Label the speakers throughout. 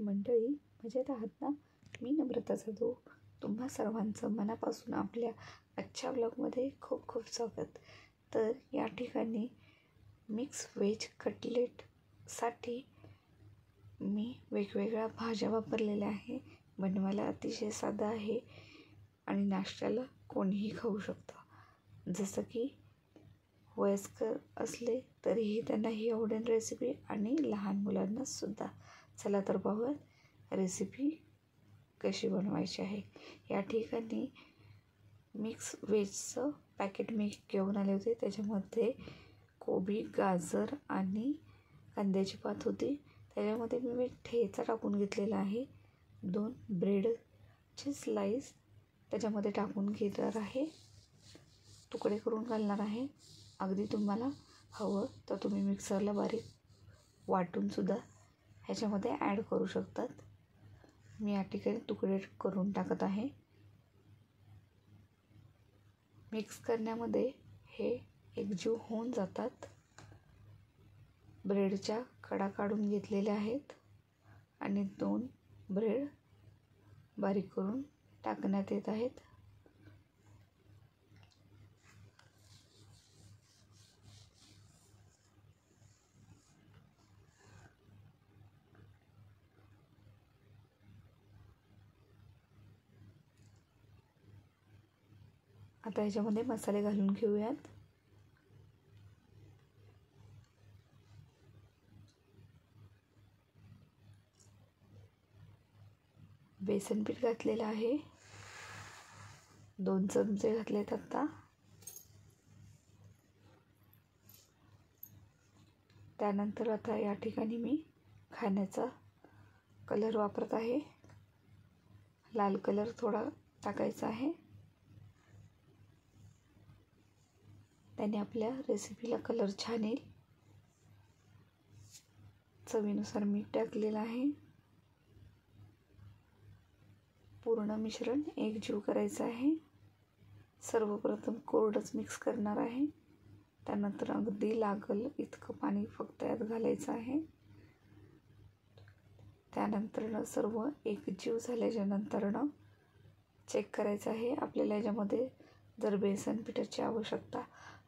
Speaker 1: मंडळी, मजेत आहात ना? मी नम्रता जाधव. तुम्हा सर्वांचं मनापासून आपल्या आजच्या ब्लॉगमध्ये खूप खूप स्वागत. तर या ठिकाणी मिक्स व्हेज कटलेटसाठी मी वेगवेगळ्या भाज्या वापरलेल्या आहे. बनवायला अतिशय साधा आहे आणि नाश्त्याला कोणीही खाऊ शकतं. जसं की वयस्कर असले तरीही त्यांना ही आवडेल रेसिपी आणि लहान मुलांनासुद्धा. चला तर पाहूयात रेसिपी कशी बनवायची आहे. या ठिकाणी मिक्स व्हेजचं पॅकेट मी घेऊन आले होते. त्याच्यामध्ये कोबी, गाजर आणि कांद्याची पात होती. त्याच्यामध्ये मी ठेचा टाकून घेतलेला आहे. 2 ब्रेडचे स्लाईस त्याच्यामध्ये टाकून घेणार आहे. तुकडे करून घालणार आहे. अगदी तुम्हाला हवं तर तुम्ही मिक्सरला बारीक वाटूनसुद्धा ह्याच्यामध्ये ॲड करू शकतात. मी या ठिकाणी तुकडे करून टाकत आहे. मिक्स करण्यामध्ये हे एकजीव होऊन जातात. ब्रेडच्या कडा काढून घेतलेल्या आहेत आणि 2 ब्रेड बारीक करून टाकण्यात येत आहेत. आता ह्याच्यामध्ये मसाले घालून घेऊयात. बेसन पीठ घातलेलं आहे. 2 चमचे घातलेत आता. त्यानंतर आता या ठिकाणी मी खाण्याचा कलर वापरत आहे. लाल कलर थोडा टाकायचा आहे. त्याने आपल्या रेसिपीला कलर छान येईल. चवीनुसार मीठ टाकलेलं आहे. पूर्ण मिश्रण एकजीव करायचं आहे. सर्वप्रथम कोरडंच मिक्स करणार आहे. त्यानंतर अगदी लागल इतकं पाणी फक्त यात घालायचं आहे. त्यानंतर सर्व एकजीव झाल्याच्या नंतरनं चेक करायचं आहे. आपल्याला याच्यामध्ये जर बेसन पिठाची आवश्यकता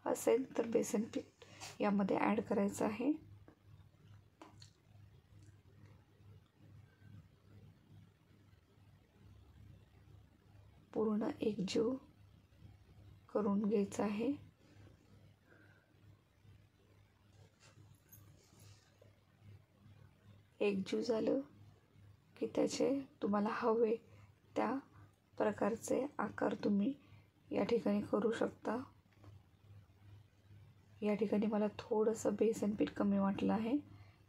Speaker 1: असेल तर बेसन पीठ यामध्ये ॲड करायचं आहे. पूर्ण एकजीव करून घ्यायचं आहे. एकजीव झालं की त्याचे तुम्हाला हवे त्या प्रकारचे आकार तुम्ही या ठिकाणी करू शकता. या ठिकाणी मला थोडंसं बेसन पीठ कमी वाटलं आहे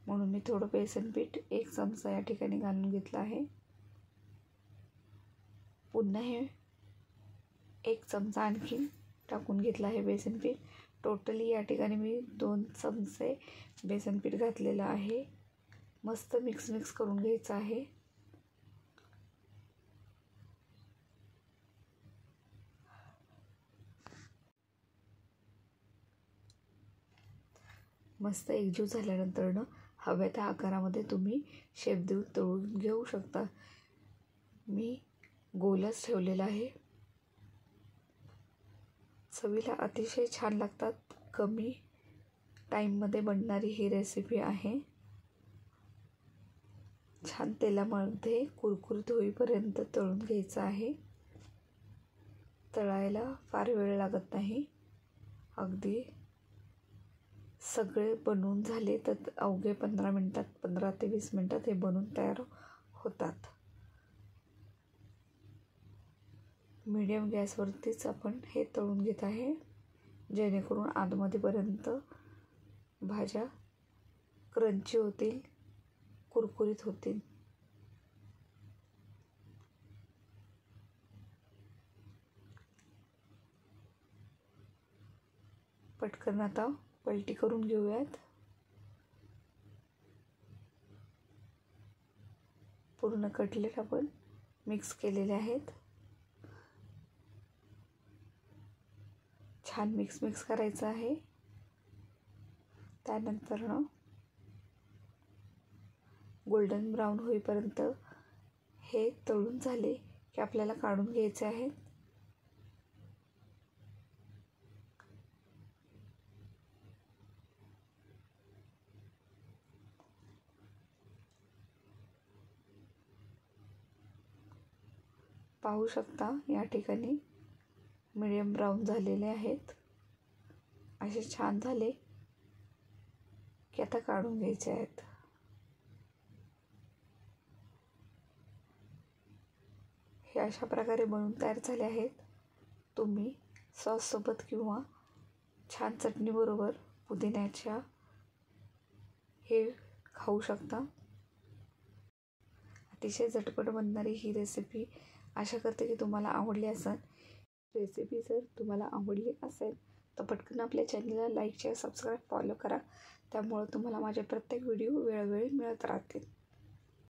Speaker 1: म्हणून मी थोडं बेसन पीठ 1 चमचा या ठिकाणी घालून घेतलं आहे. पुन्हा हे 1 चमचा आणखी टाकून घेतलं आहे बेसन पीठ. टोटली या ठिकाणी मी 2 चमचे बेसन पीठ घातलेलं आहे. मस्त मिक्स करून घ्यायचं आहे. मस्त एकजीव झाल्यानंतर हव्या त्या आकारामध्ये तुम्ही शेप देऊन तळून घेऊ शकता. मी गोलच ठेवलेला आहे. चवीला अतिशय छान लागतात. कमी टाईममध्ये बनणारी ही रेसिपी आहे. छान तेलामध्ये कुरकुरीत होईपर्यंत तळून घ्यायचं आहे. तळायला फार वेळ लागत नाही. अगदी सगळे बनवून झाले तर अवघे 15 ते 20 मिनटात हे बनवून तयार होतात. मीडियम गॅसवरतीच आपण हे तळून घेत आहे जेणेकरून आतमध्येपर्यंत भाज्या क्रंची होतील, कुरकुरीत होतील. पटकन आता पलटी करून घेऊयात. पूर्ण कटलेट आपण मिक्स केलेले आहेत. छान मिक्स करायचं आहे. त्यानंतर गोल्डन ब्राऊन होईपर्यंत हे तळून झाले की आपल्याला काढून घ्यायचे आहेत. पाहू शकता या ठिकाणी मीडियम ब्राऊन झालेले आहेत. असे छान झाले की आता काढून घ्यायचे आहेत. हे अशा प्रकारे बनवून तयार झाले आहेत. तुम्ही सॉससोबत किंवा छान चटणीबरोबर पुदिन्याच्या हे खाऊ शकता. अतिशय झटपट बनणारी ही रेसिपी आशा करते की तुम्हाला आवडली असेल. रेसिपी जर तुम्हाला आवडली असेल तर पटकन आपल्या चॅनलला लाईक, शेअर, सबस्क्राईब, फॉलो करा. त्यामुळे तुम्हाला माझे प्रत्येक व्हिडिओ वेळोवेळी मिळत राहतील.